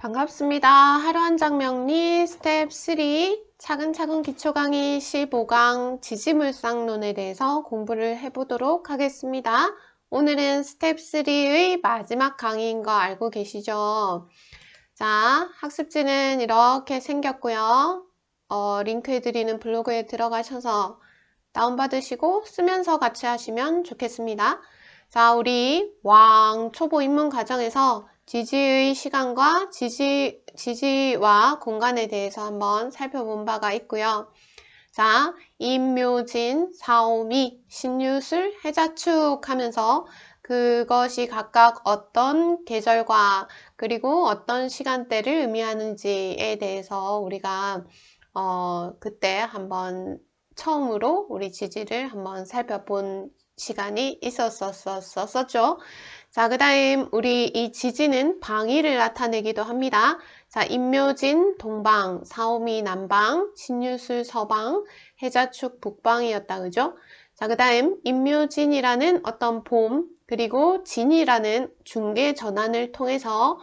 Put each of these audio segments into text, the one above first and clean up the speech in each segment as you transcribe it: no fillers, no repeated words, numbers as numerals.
반갑습니다. 하루 한 장 명리 스텝 3 차근차근 기초 강의 15강 지지물상론에 대해서 공부를 해보도록 하겠습니다. 오늘은 스텝 3의 마지막 강의인 거 알고 계시죠? 자, 학습지는 이렇게 생겼고요. 링크해드리는 블로그에 들어가셔서 다운받으시고 쓰면서 같이 하시면 좋겠습니다. 자, 우리 초보 입문 과정에서 지지의 시간과 지지와 공간에 대해서 한번 살펴본 바가 있고요. 자, 임묘진, 사오미, 신유술, 해자축 하면서 그것이 각각 어떤 계절과 그리고 어떤 시간대를 의미하는지에 대해서 우리가 그때 한번 처음으로 우리 지지를 한번 살펴본 시간이 있었었죠. 자, 그 다음 우리 이 지지는 방위를 나타내기도 합니다. 자, 임묘진 동방, 사오미 남방, 신유술 서방, 해자축 북방이었다. 그죠? 자, 그 다음 임묘진이라는 어떤 봄, 그리고 진이라는 중계 전환을 통해서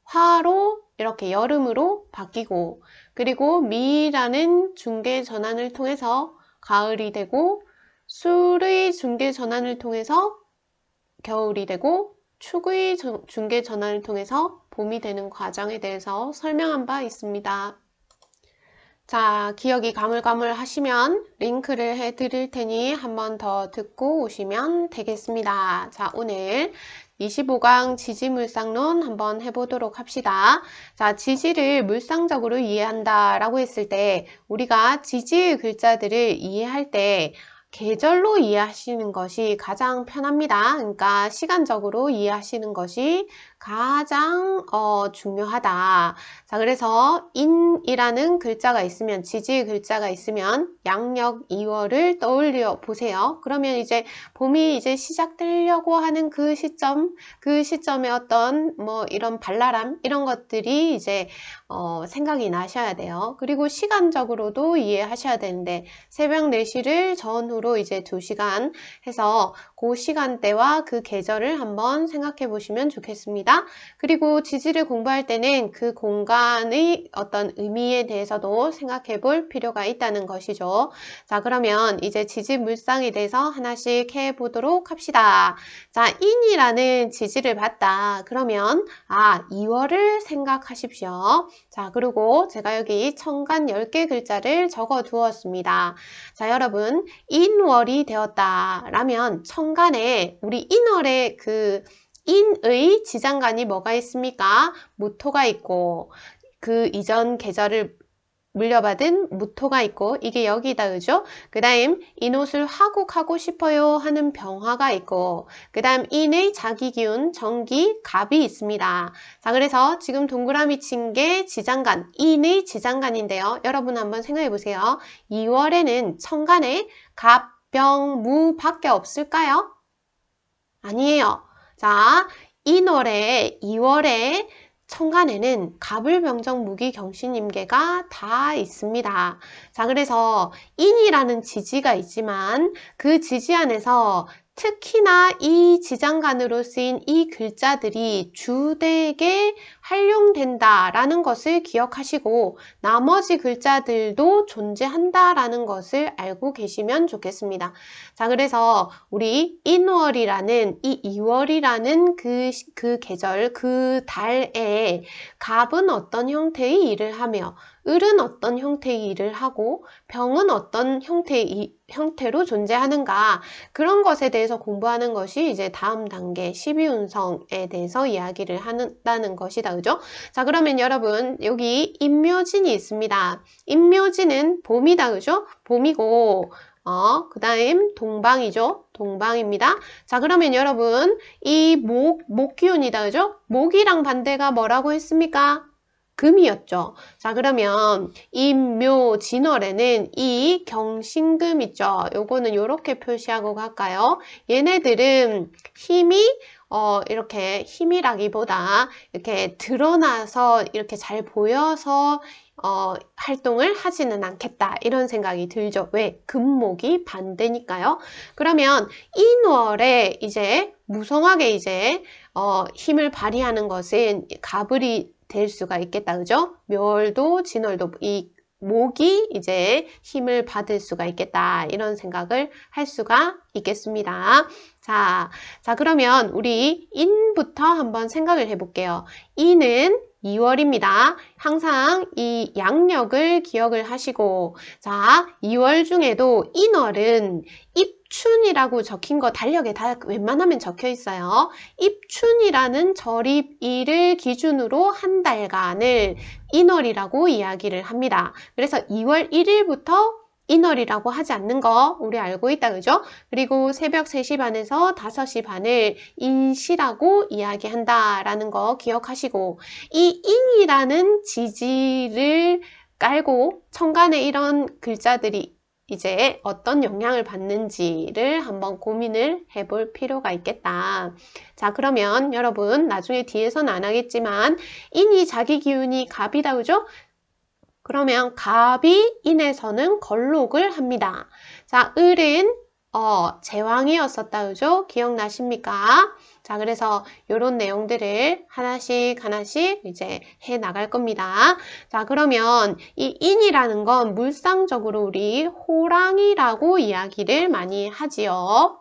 화로 이렇게 여름으로 바뀌고, 그리고 미라는 중계 전환을 통해서 가을이 되고, 술의 중계 전환을 통해서 겨울이 되고, 축의 중계 전환을 통해서 봄이 되는 과정에 대해서 설명한 바 있습니다. 자, 기억이 가물가물 하시면 링크를 해드릴 테니 한 번 더 듣고 오시면 되겠습니다. 자, 오늘 25강 지지물상론 한번 해보도록 합시다. 자, 지지를 물상적으로 이해한다 라고 했을 때 우리가 지지의 글자들을 이해할 때 계절로 이해하시는 것이 가장 편합니다. 그러니까 시간적으로 이해하시는 것이 가장 중요하다. 자, 그래서 인이라는 글자가 있으면, 지지의 글자가 있으면 양력 2월을 떠올려 보세요. 그러면 이제 봄이 이제 시작되려고 하는 그 시점에 어떤 이런 발랄함 이런 것들이 이제 생각이 나셔야 돼요. 그리고 시간적으로도 이해하셔야 되는데 새벽 4시를 전후로 이제 2시간 해서 그 시간대와 그 계절을 한번 생각해 보시면 좋겠습니다. 그리고 지지를 공부할 때는 그 공간의 어떤 의미에 대해서도 생각해 볼 필요가 있다는 것이죠. 자, 그러면 이제 지지물상에 대해서 하나씩 해보도록 합시다. 자, 인이라는 지지를 봤다. 그러면 2월을 생각하십시오. 자, 그리고 제가 여기 천간 10개 글자를 적어 두었습니다. 자, 여러분, 인월이 되었다 라면 천간에 우리 인월의 그 인의 지장간이 뭐가 있습니까? 무토가 있고 그 이전 계절을 물려받은 무토가 있고 이게 여기다 그죠? 그 다음 인옷을 화국하고 싶어요 하는 병화가 있고 그 다음 인의 자기기운 정기 갑이 있습니다. 자, 그래서 지금 동그라미 친 게 지장간, 인의 지장간인데요. 여러분 한번 생각해 보세요. 2월에는 천간에 갑, 병, 무 밖에 없을까요? 아니에요. 자, 인월에 2월에 천간에는 갑을병정 무기경신임계가 다 있습니다. 자, 그래서 인이라는 지지가 있지만 그 지지 안에서 특히나 이 지장간으로 쓰인 이 글자들이 주되게 활용된다라는 것을 기억하시고 나머지 글자들도 존재한다라는 것을 알고 계시면 좋겠습니다. 자, 그래서 우리 인월이라는 이 2월이라는 그 계절, 그 달에 갑은 어떤 형태의 일을 하며 을은 어떤 형태의 일을 하고 병은 어떤 형태로 존재하는가 그런 것에 대해서 공부하는 것이 이제 다음 단계 12운성에 대해서 이야기를 한다는 것이다. 그죠? 자, 그러면 여러분 여기 임묘진이 있습니다. 임묘진은 봄이다. 그죠? 봄이고 그 다음 동방이죠. 동방입니다. 자, 그러면 여러분 이 목기운이다. 그죠? 목이랑 반대가 뭐라고 했습니까? 금이었죠. 자, 그러면 임묘진월에는 이 경신금 있죠. 요거는 요렇게 표시하고 갈까요? 얘네들은 힘이 이렇게 힘이라기보다 이렇게 드러나서 이렇게 잘 보여서 활동을 하지는 않겠다 이런 생각이 들죠. 왜? 금목이 반대니까요. 그러면 인월에 이제 무성하게 이제 힘을 발휘하는 것은 가불이 될 수가 있겠다. 그죠? 묘월도 진월도 이 목이 이제 힘을 받을 수가 있겠다. 이런 생각을 할 수가 있겠습니다. 자, 그러면 우리 인부터 한번 생각을 해볼게요. 인은 2월입니다. 항상 이 양력을 기억을 하시고, 자, 2월 중에도 인월은 입춘이라고 적힌 거 달력에 다 웬만하면 적혀 있어요. 입춘이라는 절입일을 기준으로 한 달간을 인월이라고 이야기를 합니다. 그래서 2월 1일부터 인월이라고 하지 않는 거 우리 알고 있다, 그죠? 그리고 새벽 3시 반에서 5시 반을 인시라고 이야기한다라는 거 기억하시고, 이 인이라는 지지를 깔고 천간에 이런 글자들이 이제 어떤 영향을 받는지를 한번 고민을 해볼 필요가 있겠다. 자, 그러면 여러분 나중에 뒤에서는 안 하겠지만 인이 자기 기운이 갑이다, 그죠? 그러면 갑이 인에서는 걸록을 합니다. 자, 을은 제왕이었었다, 그죠? 기억나십니까? 자, 그래서 이런 내용들을 하나씩 이제 해 나갈 겁니다. 자, 그러면 이 인이라는 건 물상적으로 우리 호랑이라고 이야기를 많이 하지요.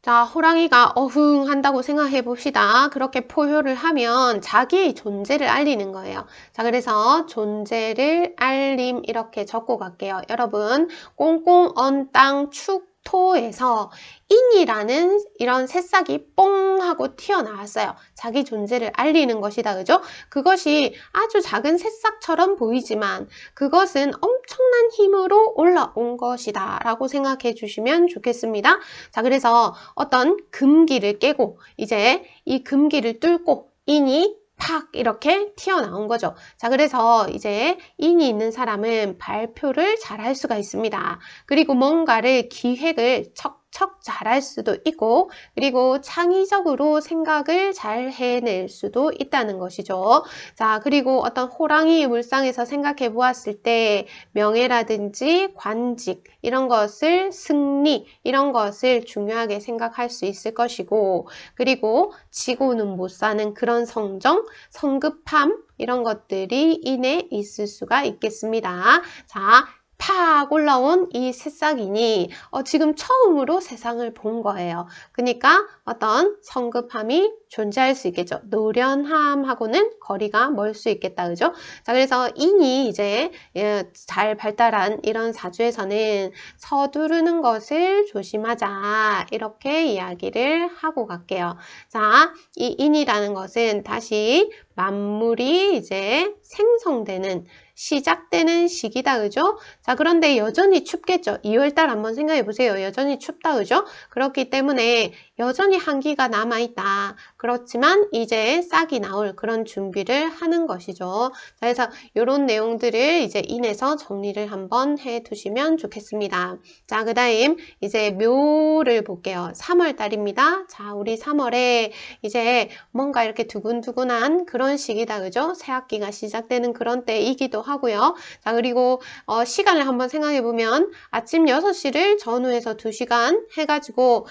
자, 호랑이가 어흥한다고 생각해 봅시다. 그렇게 포효를 하면 자기의 존재를 알리는 거예요. 자, 그래서 존재를 알림 이렇게 적고 갈게요. 여러분, 꽁꽁 언 땅 축토에서 인이라는 이런 새싹이 뽕 하고 튀어나왔어요. 자기 존재를 알리는 것이다. 그죠? 그것이 아주 작은 새싹처럼 보이지만 그것은 엄청난 힘으로 올라온 것이다 라고 생각해 주시면 좋겠습니다. 자, 그래서 어떤 금기를 깨고 이제 이 금기를 뚫고 인이 팍 이렇게 튀어나온 거죠. 자, 그래서 이제 인이 있는 사람은 발표를 잘 할 수가 있습니다. 그리고 뭔가를 기획을 척척 잘할 수도 있고, 그리고 창의적으로 생각을 잘 해낼 수도 있다는 것이죠. 자, 그리고 어떤 호랑이 물상에서 생각해 보았을 때 명예라든지 관직 이런 것을 승리 이런 것을 중요하게 생각할 수 있을 것이고, 그리고 지고는 못 사는 그런 성정, 성급함 이런 것들이 인에 있을 수가 있겠습니다. 자, 팍 올라온 이 새싹이니 지금 처음으로 세상을 본 거예요. 그러니까 어떤 성급함이 존재할 수 있겠죠. 노련함하고는 거리가 멀 수 있겠다. 그죠? 자, 그래서 인이 이제 잘 발달한 이런 사주에서는 서두르는 것을 조심하자. 이렇게 이야기를 하고 갈게요. 자, 이 인이라는 것은 다시 만물이 이제 생성되는 시작되는 시기다, 그죠? 자, 그런데 여전히 춥겠죠? 2월달 한번 생각해 보세요. 여전히 춥다, 그죠? 그렇기 때문에 여전히 한기가 남아있다. 그렇지만 이제 싹이 나올 그런 준비를 하는 것이죠. 자, 그래서 이런 내용들을 이제 인해서 정리를 한번 해 두시면 좋겠습니다. 자, 그 다음 이제 묘를 볼게요. 3월달입니다. 자, 우리 3월에 이제 뭔가 이렇게 두근두근한 그런 시기다, 그죠? 새학기가 시작되는 그런 때이기도 하고요. 자, 그리고 시간을 한번 생각해 보면 아침 6시를 전후해서 2시간 해가지고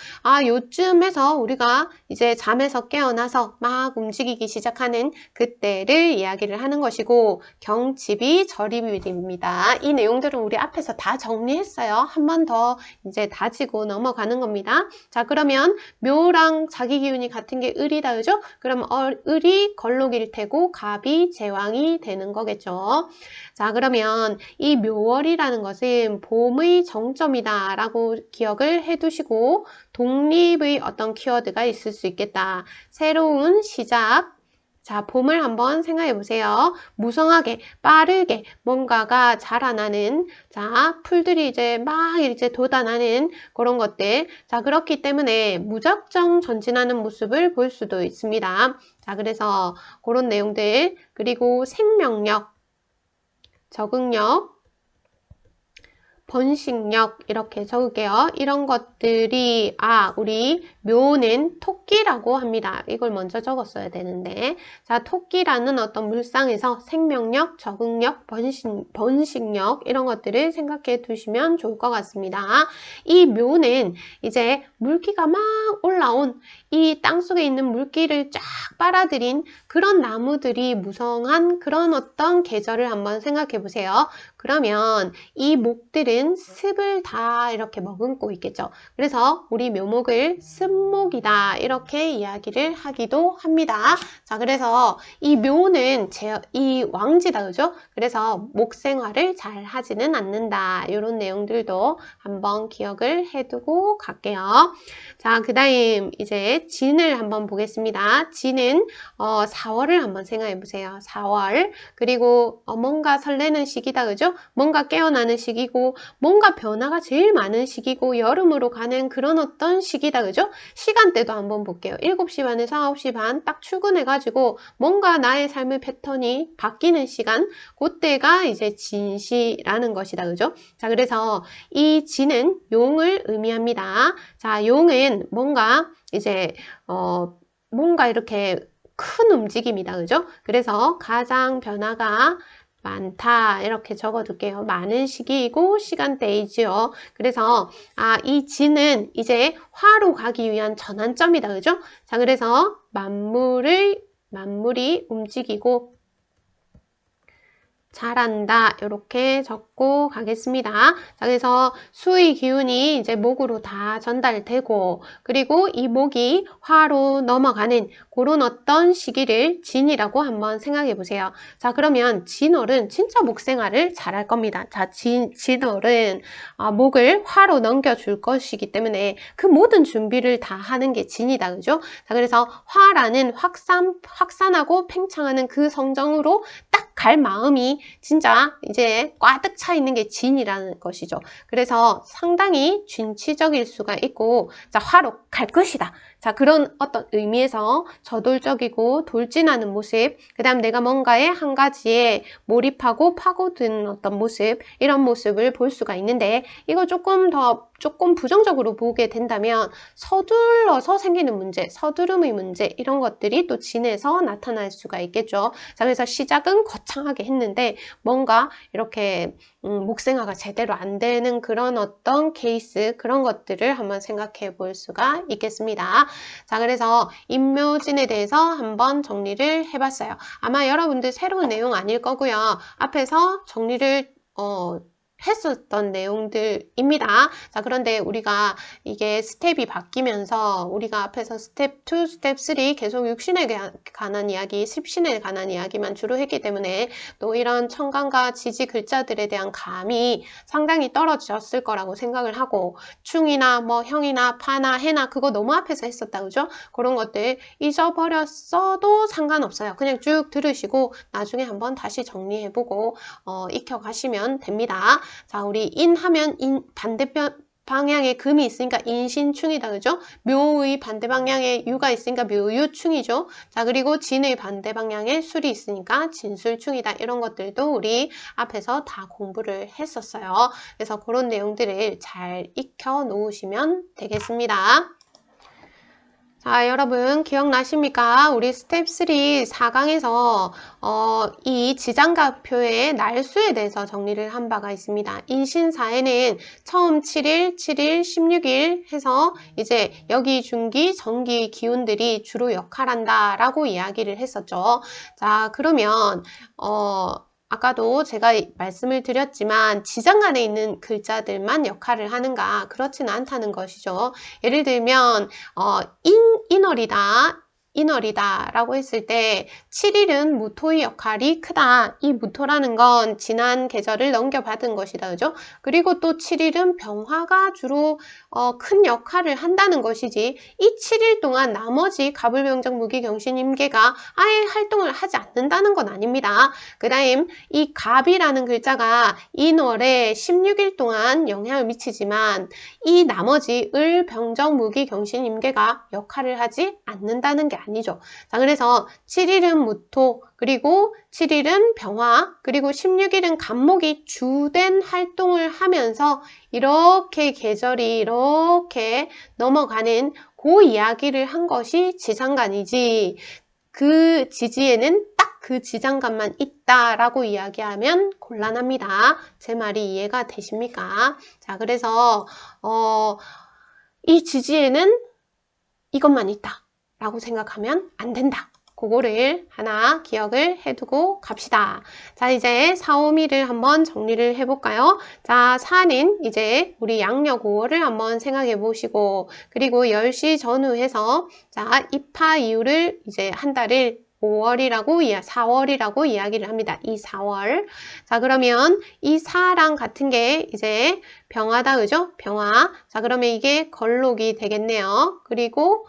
요쯤에서 우리가 이제 잠에서 깨어나서 막 움직이기 시작하는 그때를 이야기를 하는 것이고, 경칩이 절입일입니다. 이 내용들은 우리 앞에서 다 정리했어요. 한 번 더 이제 다지고 넘어가는 겁니다. 자, 그러면 묘랑 자기 기운이 같은 게 을이다, 그죠? 그럼 을이 걸록일 테고 갑이 제왕이 되는 거겠죠. 자, 그러면 이 묘월이라는 것은 봄의 정점이다 라고 기억을 해두시고, 독립의 어떤 키워드가 있을 수 있겠다. 새로운 시작. 자, 봄을 한번 생각해 보세요. 무성하게, 빠르게 뭔가가 자라나는, 자, 풀들이 이제 막 이제 돋아나는 그런 것들. 자, 그렇기 때문에 무작정 전진하는 모습을 볼 수도 있습니다. 자, 그래서 그런 내용들, 그리고 생명력, 적응력, 번식력 이렇게 적을게요. 이런 것들이 우리 묘는 토끼라고 합니다. 이걸 먼저 적었어야 되는데 자, 토끼라는 어떤 물상에서 생명력, 적응력, 번식력 이런 것들을 생각해 두시면 좋을 것 같습니다. 이 묘는 이제 물기가 막 올라온 이 땅속에 있는 물기를 쫙 빨아들인 그런 나무들이 무성한 그런 어떤 계절을 한번 생각해 보세요. 그러면 이 목들은 습을 다 이렇게 머금고 있겠죠. 그래서 우리 묘목을 습목이다 이렇게 이야기를 하기도 합니다. 자, 그래서 이 묘는 이 왕지다, 그죠? 그래서 목 생활을 잘 하지는 않는다. 이런 내용들도 한번 기억을 해두고 갈게요. 자, 그 다음 이제 진을 한번 보겠습니다. 진은 4월을 한번 생각해 보세요. 4월. 그리고 뭔가 설레는 시기다, 그죠? 뭔가 깨어나는 시기고 뭔가 변화가 제일 많은 시기고 여름으로 가는 그런 어떤 시기다, 그죠? 시간대도 한번 볼게요. 7시 반에서 9시 반 딱 출근해가지고 뭔가 나의 삶의 패턴이 바뀌는 시간, 그때가 이제 진시라는 것이다, 그죠? 자, 그래서 이 진은 용을 의미합니다. 자, 용은 뭔가 이제 뭔가 이렇게 큰 움직임이다, 그죠? 그래서 가장 변화가 많다 이렇게 적어둘게요. 많은 시기이고 시간대이지요. 그래서 이 진은 이제 화로 가기 위한 전환점이다, 그죠? 자, 그래서 만물이 움직이고 잘한다 이렇게 적고 가겠습니다. 자, 그래서 수의 기운이 이제 목으로 다 전달되고 그리고 이 목이 화로 넘어가는 그런 어떤 시기를 진이라고 한번 생각해 보세요. 자, 그러면 진월은 진짜 목생활을 잘할 겁니다. 자, 진월은 목을 화로 넘겨줄 것이기 때문에 그 모든 준비를 다 하는 게 진이다, 그죠? 자, 그래서 화라는 확산하고 팽창하는 그 성정으로 딱 갈 마음이 진짜 이제 꽉득 차 있는 게 진이라는 것이죠. 그래서 상당히 진취적일 수가 있고 자, 화로 갈 것이다. 자, 그런 어떤 의미에서 저돌적이고 돌진하는 모습, 그 다음 내가 뭔가에 한 가지에 몰입하고 파고든 어떤 모습, 이런 모습을 볼 수가 있는데 이거 조금 부정적으로 보게 된다면 서둘러서 생기는 문제, 서두름의 문제 이런 것들이 또 진에서 나타날 수가 있겠죠. 자, 그래서 시작은 거창하게 했는데 뭔가 이렇게 목생화가 제대로 안 되는 그런 어떤 케이스, 그런 것들을 한번 생각해 볼 수가 있겠습니다. 자, 그래서 임묘진에 대해서 한번 정리를 해봤어요. 아마 여러분들 새로운 내용 아닐 거고요. 앞에서 정리를 했었던 내용들입니다. 자, 그런데 우리가 이게 스텝이 바뀌면서 우리가 앞에서 스텝 2, 스텝 3 계속 육신에 관한 이야기, 십신에 관한 이야기만 주로 했기 때문에 또 이런 천간과 지지 글자들에 대한 감이 상당히 떨어졌을 거라고 생각을 하고 충이나 뭐 형이나 파나 해나 그거 너무 앞에서 했었다, 그죠? 그런 것들 잊어버렸어도 상관없어요. 그냥 쭉 들으시고 나중에 한번 다시 정리해보고 익혀가시면 됩니다. 자, 우리 인하면 반대편 방향에 금이 있으니까 인신충이다, 그죠? 묘의 반대 방향에 유가 있으니까 묘유충이죠. 자, 그리고 진의 반대 방향에 술이 있으니까 진술충이다. 이런 것들도 우리 앞에서 다 공부를 했었어요. 그래서 그런 내용들을 잘 익혀 놓으시면 되겠습니다. 자, 여러분 기억나십니까? 우리 스텝 3 4강에서 이 지장가표의 날수에 대해서 정리를 한 바가 있습니다. 인신사에는 처음 7일, 7일, 16일 해서 이제 여기, 중기, 정기 기운들이 주로 역할한다 라고 이야기를 했었죠. 자, 그러면 아까도 제가 말씀을 드렸지만 지장간에 있는 글자들만 역할을 하는가? 그렇지는 않다는 것이죠. 예를 들면 인월이다 라고 했을 때 7일은 무토의 역할이 크다. 이 무토라는 건 지난 계절을 넘겨받은 것이다, 그죠? 그리고 또 7일은 병화가 주로 큰 역할을 한다는 것이지 이 7일 동안 나머지 갑을병정 무기경신 임계가 아예 활동을 하지 않는다는 건 아닙니다. 그 다음 이 갑이라는 글자가 인월에 16일 동안 영향을 미치지만 이 나머지 을, 병정, 무기, 경신, 임계가 역할을 하지 않는다는 게 아니죠. 자, 그래서 7일은 무토, 그리고 7일은 병화, 그리고 16일은 간목이 주된 활동을 하면서 이렇게 계절이 이렇게 넘어가는 그 이야기를 한 것이 지장간이지, 그 지지에는 딱 그 지장간만 있다라고 이야기하면 곤란합니다. 제 말이 이해가 되십니까? 자, 그래서 이 지지에는 이것만 있다 라고 생각하면 안 된다. 그거를 하나 기억을 해두고 갑시다. 자, 이제 4, 5미를 한번 정리를 해볼까요? 자, 4는 이제 우리 양력 5월을 한번 생각해 보시고, 그리고 10시 전후해서 자, 입하 이후를 이제 한 달을 5월이라고 4월이라고 이야기를 합니다. 이 4월. 자, 그러면 이 4랑 같은 게 이제 병화다, 그죠? 병화. 자, 그러면 이게 걸록이 되겠네요. 그리고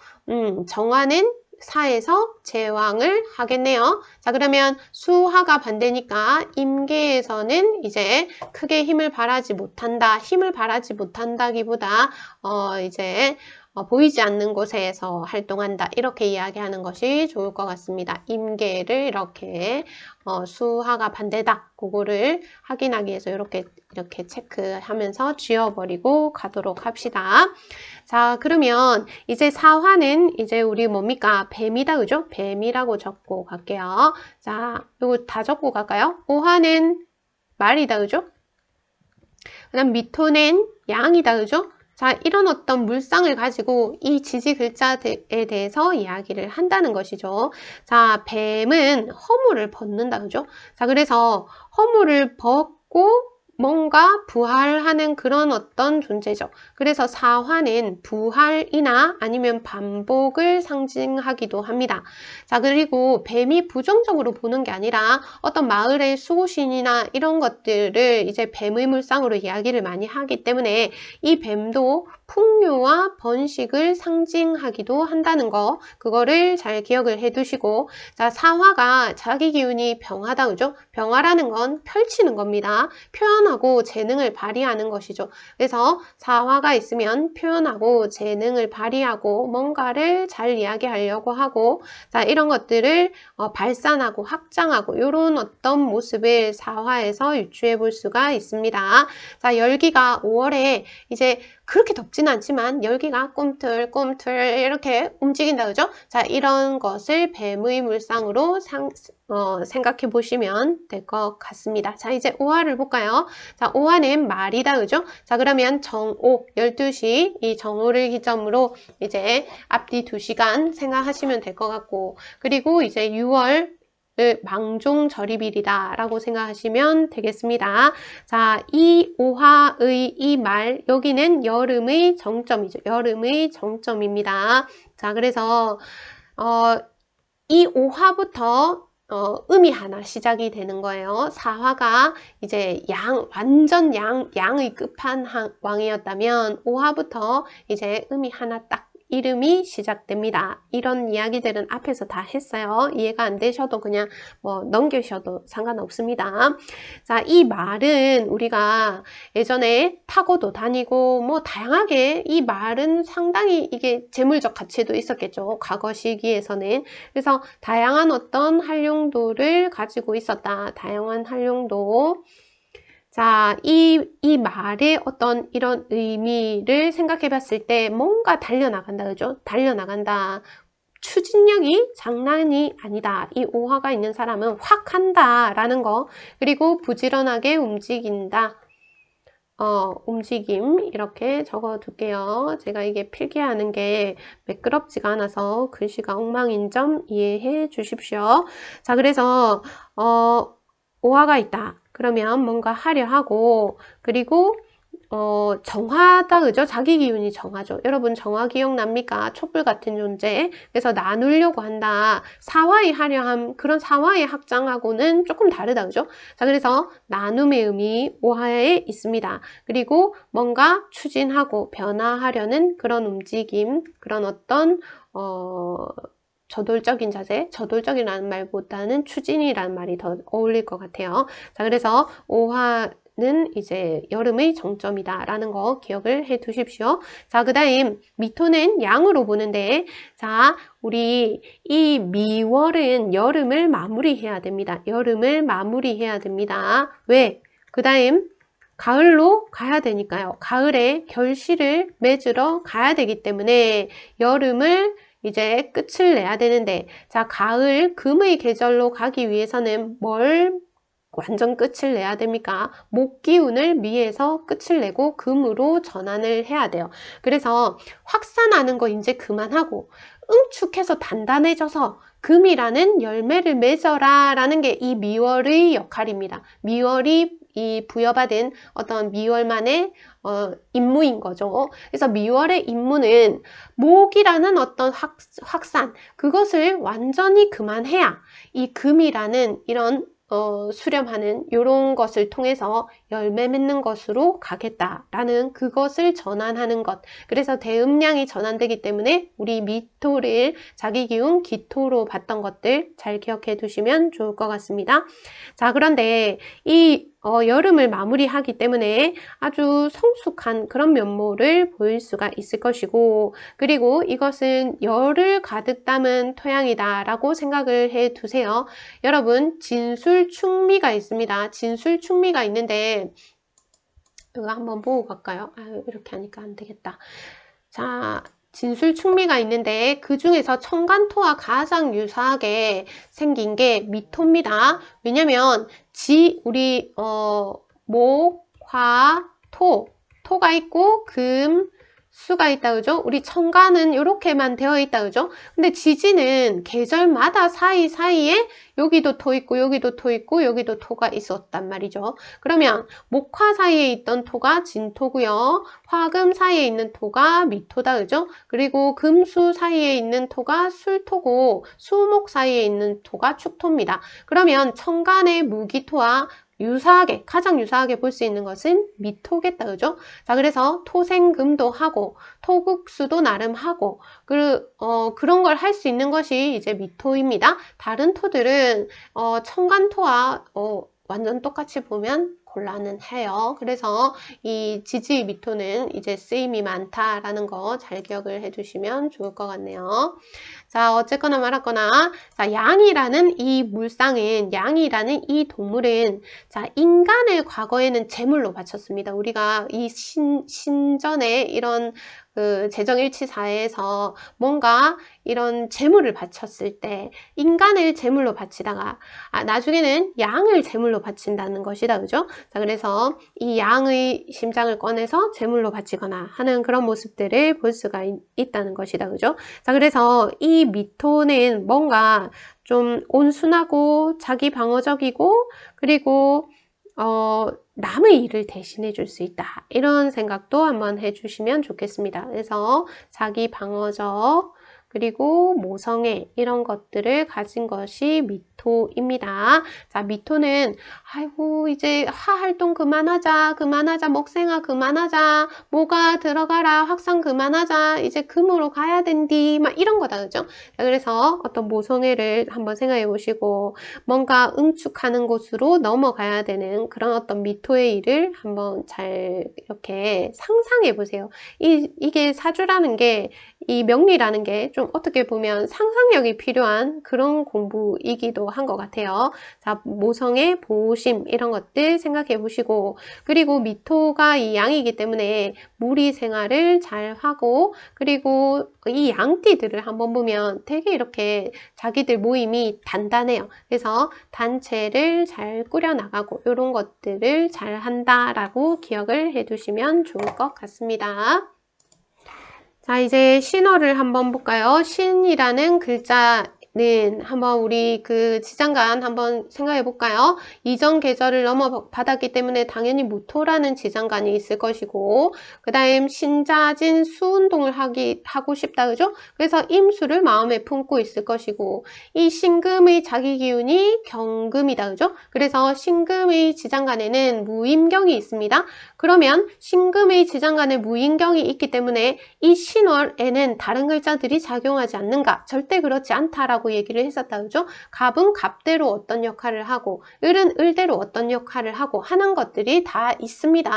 정화는 4에서 제왕을 하겠네요. 자, 그러면 수화가 반대니까 임계에서는 이제 크게 힘을 발하지 못한다. 힘을 발하지 못한다기보다 이제 보이지 않는 곳에서 활동한다. 이렇게 이야기하는 것이 좋을 것 같습니다. 임계를 이렇게 수화가 반대다. 그거를 확인하기 위해서 이렇게 체크하면서 지워버리고 가도록 합시다. 자, 그러면 이제 사화는 이제 우리 뭡니까? 뱀이다, 그죠? 뱀이라고 적고 갈게요. 자, 이거 다 적고 갈까요? 오화는 말이다, 그죠? 그 다음 미토는 양이다, 그죠? 자, 이런 어떤 물상을 가지고 이 지지 글자에 대해서 이야기를 한다는 것이죠. 자, 뱀은 허물을 벗는다, 그죠? 자, 그래서 허물을 벗고 뭔가 부활하는 그런 어떤 존재죠. 그래서 사화는 부활이나 아니면 반복을 상징하기도 합니다. 자, 그리고 뱀이 부정적으로 보는 게 아니라 어떤 마을의 수호신이나 이런 것들을 이제 뱀의 물상으로 이야기를 많이 하기 때문에 이 뱀도 풍요와 번식을 상징하기도 한다는 거, 그거를 잘 기억을 해 두시고, 자, 사화가 자기 기운이 병화다, 그죠? 병화라는 건 펼치는 겁니다. 표현하고 재능을 발휘하는 것이죠. 그래서 사화가 있으면 표현하고 재능을 발휘하고 뭔가를 잘 이야기하려고 하고, 자, 이런 것들을 발산하고 확장하고 이런 어떤 모습을 사화에서 유추해 볼 수가 있습니다. 자, 열기가 5월에 이제 그렇게 덥지는 않지만 열기가 꿈틀꿈틀 이렇게 움직인다, 그죠? 자, 이런 것을 뱀의 물상으로 생각해 보시면 될 것 같습니다. 자, 이제 5화를 볼까요? 자, 5화는 말이다, 그죠? 자, 그러면 정오, 12시, 이 정오를 기점으로 이제 앞뒤 2시간 생각하시면 될 것 같고, 그리고 이제 6월 망종절입일이다 라고 생각하시면 되겠습니다. 자, 이 5화의 이 말, 여기는 여름의 정점이죠. 여름의 정점입니다. 자, 그래서 이 5화부터 음이 하나 시작이 되는 거예요. 4화가 이제 완전 양의 끝판왕이었다면 5화부터 이제 음이 하나 딱 이름이 시작됩니다. 이런 이야기들은 앞에서 다 했어요. 이해가 안 되셔도 그냥 뭐 넘기셔도 상관없습니다. 자, 이 말은 우리가 예전에 타고도 다니고 뭐 다양하게 이 말은 상당히 이게 재물적 가치도 있었겠죠. 과거 시기에서는. 그래서 다양한 어떤 활용도를 가지고 있었다. 다양한 활용도. 자, 이 말의 어떤 이런 의미를 생각해 봤을 때 뭔가 달려나간다, 그죠? 달려나간다. 추진력이 장난이 아니다. 이 5화가 있는 사람은 확 한다 라는 거. 그리고 부지런하게 움직인다. 움직임 이렇게 적어 둘게요. 제가 이게 필기하는 게 매끄럽지가 않아서 글씨가 엉망인 점 이해해 주십시오. 자, 그래서 5화가 있다. 그러면 뭔가 하려 하고, 그리고 정화다, 그죠? 자기 기운이 정화죠. 여러분 정화 기억납니까? 촛불 같은 존재. 그래서 나누려고 한다. 사화의 하려함, 그런 사화의 확장하고는 조금 다르다, 그죠? 자, 그래서 나눔의 의미 5화에 있습니다. 그리고 뭔가 추진하고 변화하려는 그런 움직임, 그런 어떤 저돌적인 자세, 저돌적이라는 말보다는 추진이라는 말이 더 어울릴 것 같아요. 자, 그래서 5화는 이제 여름의 정점이다라는 거 기억을 해 두십시오. 자, 그 다음 미토는 양으로 보는데, 자, 우리 이 미월은 여름을 마무리해야 됩니다. 여름을 마무리해야 됩니다. 왜? 그 다음 가을로 가야 되니까요. 가을에 결실을 맺으러 가야 되기 때문에 여름을 이제 끝을 내야 되는데, 자, 가을 금의 계절로 가기 위해서는 뭘 완전 끝을 내야 됩니까? 목기운을 미에서 끝을 내고 금으로 전환을 해야 돼요. 그래서 확산하는 거 이제 그만하고 응축해서 단단해져서 금이라는 열매를 맺어라 라는 게 이 미월의 역할입니다. 미월이 이 부여받은 어떤 미월만의 임무인 거죠. 그래서 미월의 임무는 목이라는 어떤 확산, 그것을 완전히 그만해야 이 금이라는 이런 수렴하는 이런 것을 통해서 열매 맺는 것으로 가겠다라는 그것을 전환하는 것. 그래서 대음량이 전환되기 때문에 우리 미토를 자기 기운 기토로 봤던 것들 잘 기억해 두시면 좋을 것 같습니다. 자, 그런데 이 여름을 마무리하기 때문에 아주 성숙한 그런 면모를 보일 수가 있을 것이고, 그리고 이것은 열을 가득 담은 토양이다 라고 생각을 해 두세요. 여러분, 진술충미가 있습니다. 진술충미가 있는데 이거 한번 보고 갈까요? 이렇게 하니까 안 되겠다. 자, 진술충미가 있는데 그 중에서 청간토와 가장 유사하게 생긴 게 미토입니다. 왜냐면 우리 목, 화, 토가 있고 금, 수가 있다, 그죠? 우리 청간은 이렇게만 되어 있다, 그죠? 근데 지지는 계절마다 사이사이에 여기도 토 있고 여기도 토 있고 여기도 토가 있었단 말이죠. 그러면 목화 사이에 있던 토가 진토고요. 화금 사이에 있는 토가 미토다, 그죠? 그리고 금수 사이에 있는 토가 술토고 수목 사이에 있는 토가 축토입니다. 그러면 청간의 무기토와 가장 유사하게 볼 수 있는 것은 미토겠다, 그죠? 자, 그래서 토생금도 하고, 토국수도 나름 하고, 그런 걸 할 수 있는 것이 이제 미토입니다. 다른 토들은, 청간토와, 완전 똑같이 보면 곤란은 해요. 그래서 이 지지 미토는 이제 쓰임이 많다라는 거 잘 기억을 해주시면 좋을 것 같네요. 자, 어쨌거나 말았거나, 자, 양이라는 이 물상은, 양이라는 이 동물은, 자, 인간을 과거에는 제물로 바쳤습니다. 우리가 이 신전에 이런 재정일치사에서 뭔가 이런 제물을 바쳤을 때 인간을 제물로 바치다가 나중에는 양을 제물로 바친다는 것이다, 그죠? 자, 그래서 이 양의 심장을 꺼내서 제물로 바치거나 하는 그런 모습들을 볼 수가 있다는 것이다, 그죠? 자, 그래서 이 미토는 뭔가 좀 온순하고 자기 방어적이고, 그리고 남의 일을 대신해 줄 수 있다. 이런 생각도 한번 해주시면 좋겠습니다. 그래서 자기 방어적, 그리고 모성애 이런 것들을 가진 것이 미토입니다. 자, 미토는 아이고 이제 화활동 그만하자, 먹생아 그만하자, 뭐가 들어가라, 확산 그만하자, 이제 금으로 가야 된디, 막 이런 거다, 그죠? 자, 그래서 어떤 모성애를 한번 생각해 보시고 뭔가 응축하는 곳으로 넘어가야 되는 그런 어떤 미토의 일을 한번 잘 이렇게 상상해 보세요. 이게 사주라는 게, 이 명리라는 게 좀 어떻게 보면 상상력이 필요한 그런 공부이기도 한 것 같아요. 자, 모성의 보심 이런 것들 생각해 보시고, 그리고 미토가 이 양이기 때문에 무리 생활을 잘 하고, 그리고 이 양띠들을 한번 보면 되게 이렇게 자기들 모임이 단단해요. 그래서 단체를 잘 꾸려나가고 이런 것들을 잘 한다라고 기억을 해두시면 좋을 것 같습니다. 자, 이제 신어를 한번 볼까요? 신이라는 글자는 한번 우리 그 지장간 한번 생각해 볼까요? 이전 계절을 넘어받았기 때문에 당연히 무토라는 지장간이 있을 것이고, 그 다음 신자진 수운동을 하고 싶다, 그죠? 그래서 임수를 마음에 품고 있을 것이고, 이 신금의 자기 기운이 경금이다, 그죠? 그래서 신금의 지장간에는 무임경이 있습니다. 그러면 신금의 지장간에 무임경이 있기 때문에 이 신월에는 다른 글자들이 작용하지 않는가? 절대 그렇지 않다라고 역할이라고 얘기를 했었다. 그죠? 갑은 갑대로 어떤 역할을 하고 을은 을대로 어떤 역할을 하고 하는 것들이 다 있습니다.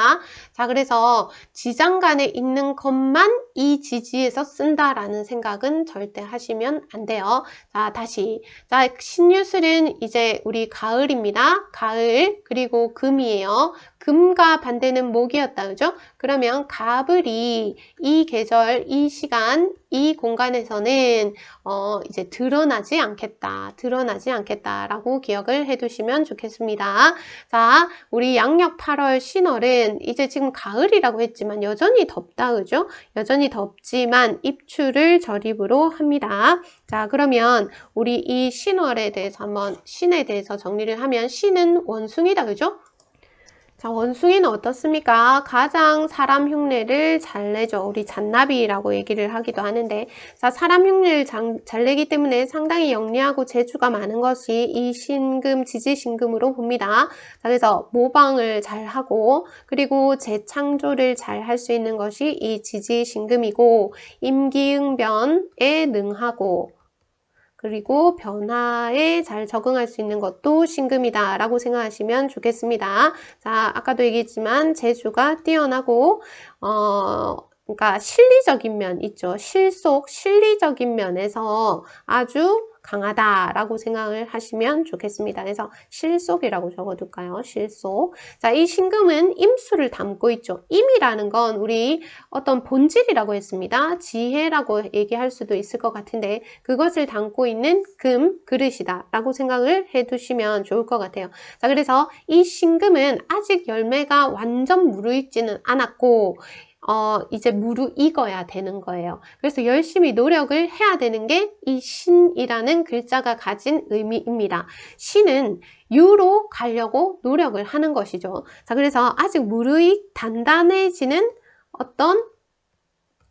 자, 그래서 지장간에 있는 것만 이 지지에서 쓴다라는 생각은 절대 하시면 안 돼요. 자, 다시. 자, 신유술은 이제 우리 가을입니다. 가을, 그리고 금이에요. 금과 반대는 목이었다. 그죠? 그러면 갑을이 이 계절, 이 시간, 이 공간에서는 이제 드러나지 않겠다라고 기억을 해두시면 좋겠습니다. 자, 우리 양력 8월 신월은 이제 지금 가을이라고 했지만 여전히 덥다. 그죠? 여전히 덥지만 입추를 절입으로 합니다. 자, 그러면 우리 이 신월에 대해서 한번 신에 대해서 정리를 하면 신은 원숭이다. 그죠? 자, 원숭이는 어떻습니까? 가장 사람 흉내를 잘 내죠. 우리 잔나비라고 얘기를 하기도 하는데, 자, 사람 흉내를 잘 내기 때문에 상당히 영리하고 재주가 많은 것이 이 신금, 지지신금으로 봅니다. 자, 그래서 모방을 잘 하고, 그리고 재창조를 잘 할 수 있는 것이 이 지지신금이고, 임기응변에 능하고, 그리고 변화에 잘 적응할 수 있는 것도 신금이다 라고 생각하시면 좋겠습니다. 자, 아까도 얘기했지만 재주가 뛰어나고 그러니까 실리적인 면 있죠. 실리적인 면에서 아주 강하다라고 생각을 하시면 좋겠습니다. 그래서 실속이라고 적어둘까요? 실속. 자, 이 신금은 임수를 담고 있죠. 임이라는 건 우리 어떤 본질이라고 했습니다. 지혜라고 얘기할 수도 있을 것 같은데 그것을 담고 있는 그릇이다 라고 생각을 해두시면 좋을 것 같아요. 자, 그래서 이 신금은 아직 열매가 완전 무르익지는 않았고 이제 무르익어야 되는 거예요. 그래서 열심히 노력을 해야 되는 게 이 신이라는 글자가 가진 의미입니다. 신은 유로 가려고 노력을 하는 것이죠. 자, 그래서 아직 무르익 단단해지는 어떤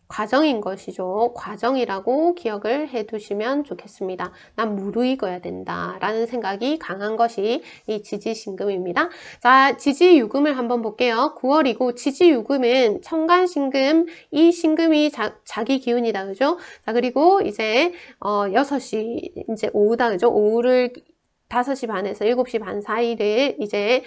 과정인 것이죠. 과정이라고 기억을 해두시면 좋겠습니다. 난 무르익어야 된다 라는 생각이 강한 것이 이 지지신금입니다. 자, 지지유금을 한번 볼게요. 9월이고 지지유금은 천간신금, 이 신금이 자기 기운이다. 그죠? 자, 그리고 이제 6시 이제 오후다. 그죠? 오후를 5시 반에서 7시 반 사이를 이제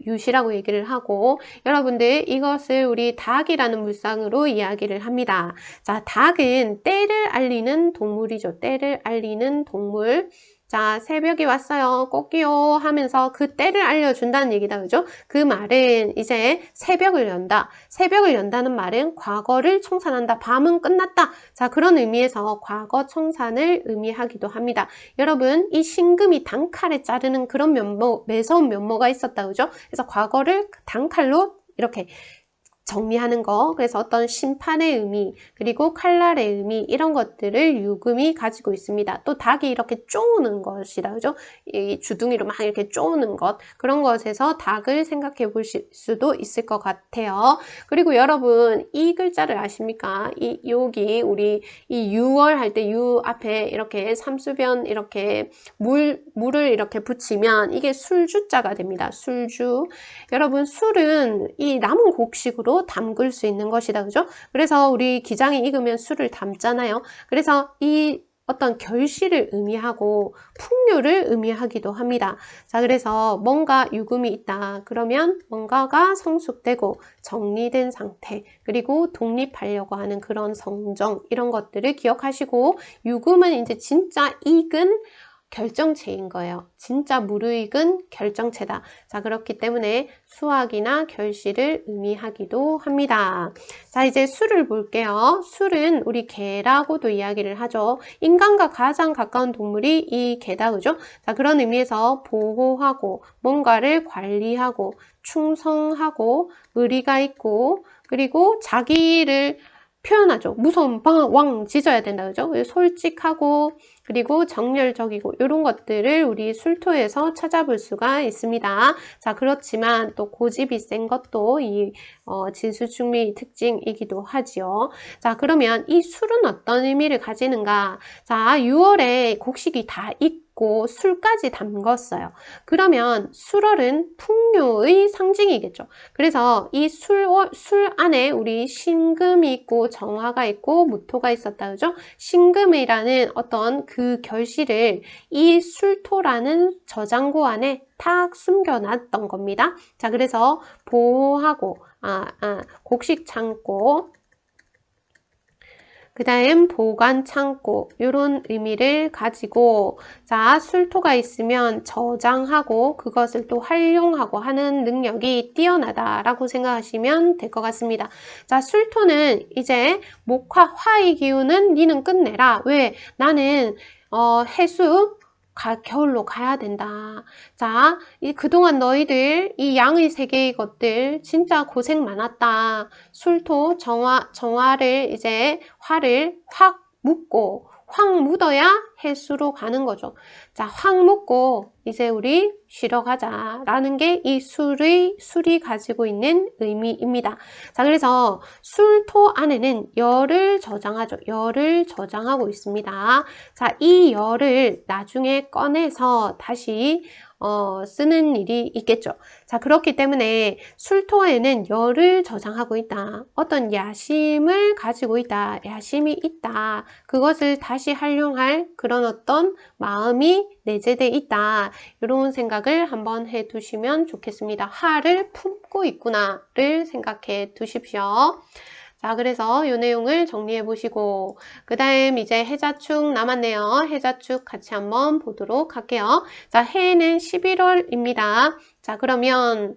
유시라고 얘기를 하고 여러분들 이것을 우리 닭이라는 물상으로 이야기를 합니다. 자, 닭은 때를 알리는 동물이죠. 때를 알리는 동물. 자, 새벽이 왔어요. 꼭기요 하면서 그 때를 알려준다는 얘기다. 그죠? 그 말은 이제 새벽을 연다. 새벽을 연다는 말은 과거를 청산한다. 밤은 끝났다. 자, 그런 의미에서 과거 청산을 의미하기도 합니다. 여러분, 이 신금이 단칼에 자르는 그런 매서운 면모가 있었다. 그죠? 그래서 과거를 단칼로 이렇게 정리하는 거, 그래서 어떤 심판의 의미, 그리고 칼날의 의미 이런 것들을 유금이 가지고 있습니다. 또 닭이 이렇게 쪼는 것이라 그죠? 이 주둥이로 막 이렇게 쪼는 것, 그런 것에서 닭을 생각해 보실 수도 있을 것 같아요. 그리고 여러분 이 글자를 아십니까? 여기 우리 이 6월 할 때 유 앞에 이렇게 삼수변 이렇게 물을 이렇게 붙이면 이게 술주자가 됩니다. 술주. 여러분 술은 이 남은 곡식으로 담글 수 있는 것이다. 그죠? 그래서 우리 기장이 익으면 술을 담잖아요. 그래서 이 어떤 결실을 의미하고 풍류를 의미하기도 합니다. 자, 그래서 뭔가 유금이 있다. 그러면 뭔가가 성숙되고 정리된 상태, 그리고 독립하려고 하는 그런 성정, 이런 것들을 기억하시고 유금은 이제 진짜 익은 결정체인 거예요. 진짜 무르익은 결정체다. 자, 그렇기 때문에 수확이나 결실을 의미하기도 합니다. 자, 이제 술을 볼게요. 술은 우리 개라고도 이야기를 하죠. 인간과 가장 가까운 동물이 이 개다. 그죠? 자, 그런 의미에서 보호하고 뭔가를 관리하고 충성하고 의리가 있고 그리고 자기를 표현하죠. 무서운 왕 짖어야 된다. 그죠? 솔직하고 그리고 정열적이고 이런 것들을 우리 술토에서 찾아볼 수가 있습니다. 자, 그렇지만 또 고집이 센 것도 이 진수충미 특징이기도 하지요. 자, 그러면 이 술은 어떤 의미를 가지는가? 자, 6월에 곡식이 다 있고 술까지 담궜어요. 그러면 술월은 풍요의 상징이겠죠. 그래서 이 술 안에 우리 신금이 있고 정화가 있고 무토가 있었다. 그죠? 신금이라는 어떤 그 결실을 이 술토라는 저장고 안에 탁 숨겨놨던 겁니다. 자, 그래서 보호하고 곡식 창고, 그 다음 보관 창고, 이런 의미를 가지고, 자, 술토가 있으면 저장하고 그것을 또 활용하고 하는 능력이 뛰어나다라고 생각하시면 될 것 같습니다. 자, 술토는 이제 목화, 화의 기운은 니는 끝내라. 왜? 나는 해수 겨울로 가야 된다. 자, 그동안 너희들 이 양의 세계의 것들 진짜 고생 많았다. 술토 정화를 이제 화를 확 묻고 확 묻어야 해수로 가는 거죠. 자, 확 묻고 이제 우리 쉬러 가자 라는 게 이 술이 가지고 있는 의미입니다. 자, 그래서 술토 안에는 열을 저장하죠. 열을 저장하고 있습니다. 자, 이 열을 나중에 꺼내서 다시 쓰는 일이 있겠죠. 자, 그렇기 때문에 술토에는 열을 저장하고 있다. 어떤 야심을 가지고 있다. 야심이 있다. 그것을 다시 활용할 그런 어떤 마음이 내재되어 있다. 이런 생각을 한번 해 두시면 좋겠습니다. 화를 품고 있구나를 생각해 두십시오. 자, 그래서 이 내용을 정리해 보시고 그 다음 이제 해자축 남았네요. 해자축 같이 한번 보도록 할게요. 자, 해는 11월입니다. 자, 그러면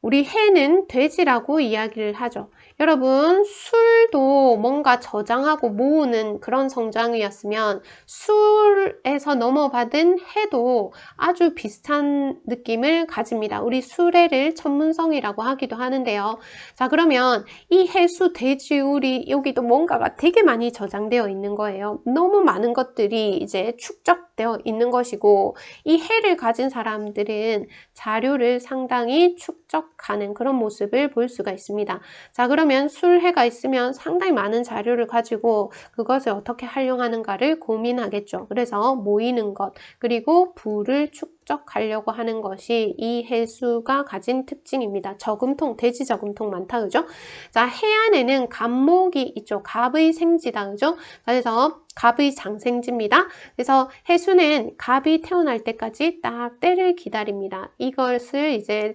우리 해는 돼지라고 이야기를 하죠. 여러분, 술도 뭔가 저장하고 모으는 그런 성장이었으면 술에서 넘어받은 해도 아주 비슷한 느낌을 가집니다. 우리 수레를 천문성이라고 하기도 하는데요. 자, 그러면 이 해수, 돼지, 우리 여기도 뭔가가 되게 많이 저장되어 있는 거예요. 너무 많은 것들이 이제 축적되어 있는 것이고 이 해를 가진 사람들은 자료를 상당히 축적하는 그런 모습을 볼 수가 있습니다. 자, 그러면 술해가 있으면 상당히 많은 자료를 가지고 그것을 어떻게 활용하는가를 고민하겠죠. 그래서 모이는 것, 그리고 부를 축적하려고 하는 것이 이 해수가 가진 특징입니다. 저금통, 돼지 저금통 많다, 그죠? 자, 해안에는 갑목이 있죠. 갑의 생지다, 그죠? 그래서 갑의 장생지입니다. 그래서 해수는 갑이 태어날 때까지 딱 때를 기다립니다. 이것을 이제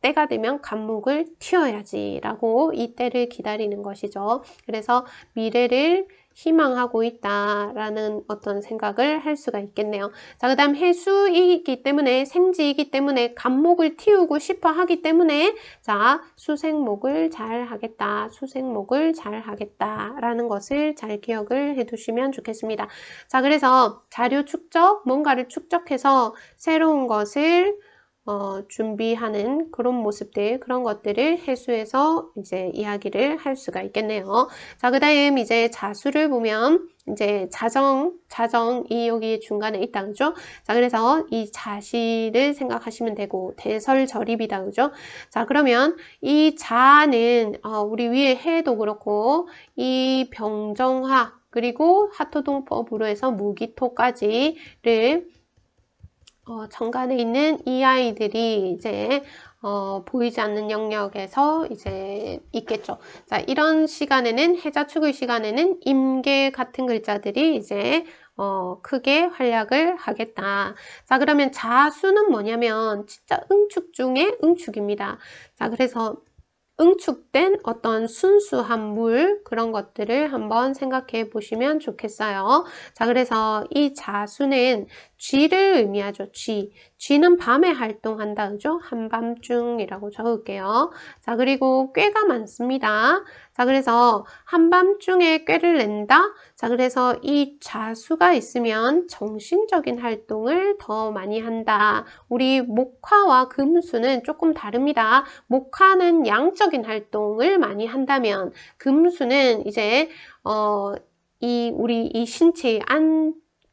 때가 되면 갑목을 튀어야지 라고 이 때를 기다리는 것이죠. 그래서 미래를 희망하고 있다라는 어떤 생각을 할 수가 있겠네요. 자, 그 다음 해수이기 때문에 생지이기 때문에 갑목을 틔우고 싶어 하기 때문에 자, 수생목을 잘 하겠다. 수생목을 잘 하겠다 라는 것을 잘 기억을 해 두시면 좋겠습니다. 자, 그래서 자료 축적, 뭔가를 축적해서 새로운 것을 준비하는 그런 모습들, 그런 것들을 해수에서 이제 이야기를 할 수가 있겠네요. 자, 그 다음 이제 자수를 보면 이제 자정이 여기 중간에 있다, 그죠? 자, 그래서 이 자시를 생각하시면 되고, 대설절입이다, 그죠? 자, 그러면 이 자는, 우리 위에 해도 그렇고, 이 병정화, 그리고 하토동법으로 해서 무기토까지를 정관에 있는 이 아이들이 이제 보이지 않는 영역에서 이제 있겠죠. 자, 이런 시간에는 해자축의 시간에는 임계 같은 글자들이 이제 크게 활약을 하겠다. 자, 그러면 자수는 뭐냐면 진짜 응축 중에 응축입니다. 자, 그래서 응축된 어떤 순수한 물 그런 것들을 한번 생각해 보시면 좋겠어요. 자, 그래서 이 자수는 쥐를 의미하죠. 쥐는 밤에 활동한다. 그죠? 한밤중이라고 적을게요. 자, 그리고 꾀가 많습니다. 자, 그래서 한밤중에 꾀를 낸다. 자, 그래서 이 자수가 있으면 정신적인 활동을 더 많이 한다. 우리 목화와 금수는 조금 다릅니다. 목화는 양적인 활동을 많이 한다면 금수는 이제 우리 이 신체의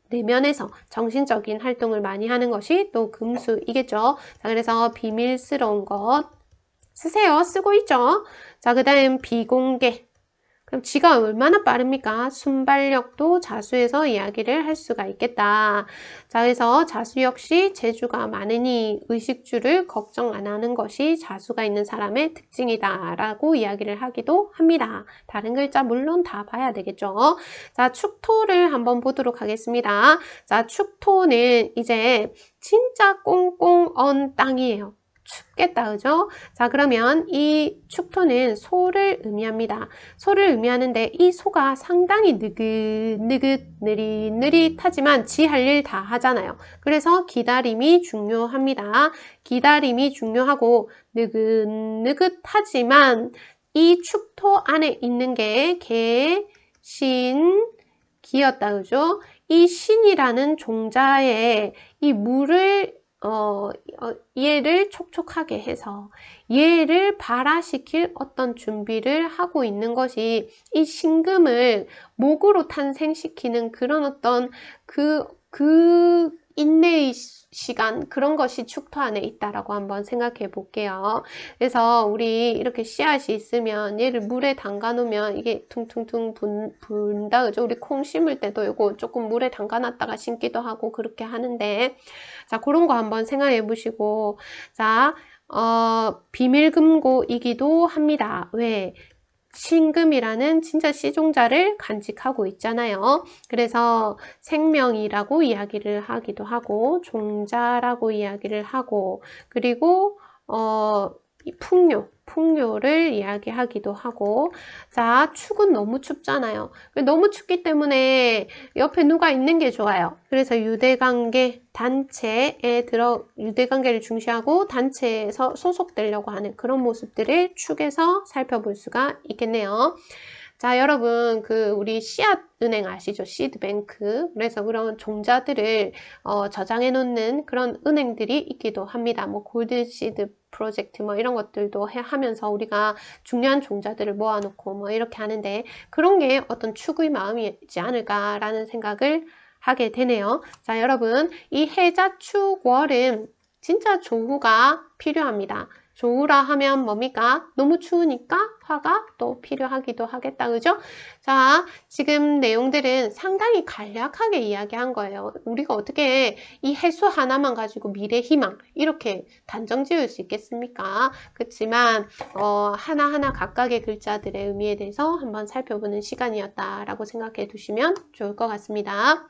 내면에서 정신적인 활동을 많이 하는 것이 또 금수이겠죠. 자, 그래서 비밀스러운 것 쓰세요. 쓰고 있죠. 자, 그 다음 비공개. 그럼 지가 얼마나 빠릅니까? 순발력도 자수에서 이야기를 할 수가 있겠다. 자, 그래서 자수 역시 재주가 많으니 의식주를 걱정 안 하는 것이 자수가 있는 사람의 특징이다 라고 이야기를 하기도 합니다. 다른 글자 물론 다 봐야 되겠죠. 자, 축토를 한번 보도록 하겠습니다. 자, 축토는 이제 진짜 꽁꽁 언 땅이에요. 춥겠다, 그죠? 자, 그러면 이 축토는 소를 의미합니다. 소를 의미하는데 이 소가 상당히 느긋느긋 느릿느릿하지만 지 할 일 다 하잖아요. 그래서 기다림이 중요합니다. 기다림이 중요하고 느긋느긋하지만 이 축토 안에 있는 게 개, 신, 기였다, 그죠? 이 신이라는 종자에 이 물을 얘를 촉촉하게 해서 얘를 발화시킬 어떤 준비를 하고 있는 것이 이 신금을 목으로 탄생시키는 그런 어떤 그 인내의 시간, 그런 것이 축토 안에 있다라고 한번 생각해 볼게요. 그래서 우리 이렇게 씨앗이 있으면 얘를 물에 담가 놓으면 이게 퉁퉁퉁 분다, 그죠? 우리 콩 심을 때도 이거 조금 물에 담가 놨다가 심기도 하고 그렇게 하는데, 자, 그런 거 한번 생각해 보시고, 자, 비밀금고이기도 합니다. 왜? 신금이라는 진짜 씨종자를 간직하고 있잖아요. 그래서 생명이라고 이야기를 하기도 하고 종자라고 이야기를 하고 그리고 풍요를 이야기하기도 하고. 자, 축은 너무 춥잖아요. 너무 춥기 때문에 옆에 누가 있는 게 좋아요. 그래서 유대관계 단체에 유대관계를 중시하고 단체에서 소속되려고 하는 그런 모습들을 축에서 살펴볼 수가 있겠네요. 자, 여러분, 우리 씨앗은행 아시죠? 시드뱅크. 그래서 그런 종자들을 저장해 놓는 그런 은행들이 있기도 합니다. 뭐 골드시드 프로젝트 뭐 이런 것들도 하면서 우리가 중요한 종자들을 모아놓고 뭐 이렇게 하는데, 그런 게 어떤 축의 마음이지 않을까라는 생각을 하게 되네요. 자, 여러분, 이 해자축월은 진짜 조후가 필요합니다. 조우라 하면 뭡니까? 너무 추우니까 화가 또 필요하기도 하겠다, 그죠? 자, 지금 내용들은 상당히 간략하게 이야기한 거예요. 우리가 어떻게 이 해수 하나만 가지고 미래 희망 이렇게 단정 지을 수 있겠습니까? 그렇지만 하나하나 각각의 글자들의 의미에 대해서 한번 살펴보는 시간이었다라고 생각해 두시면 좋을 것 같습니다.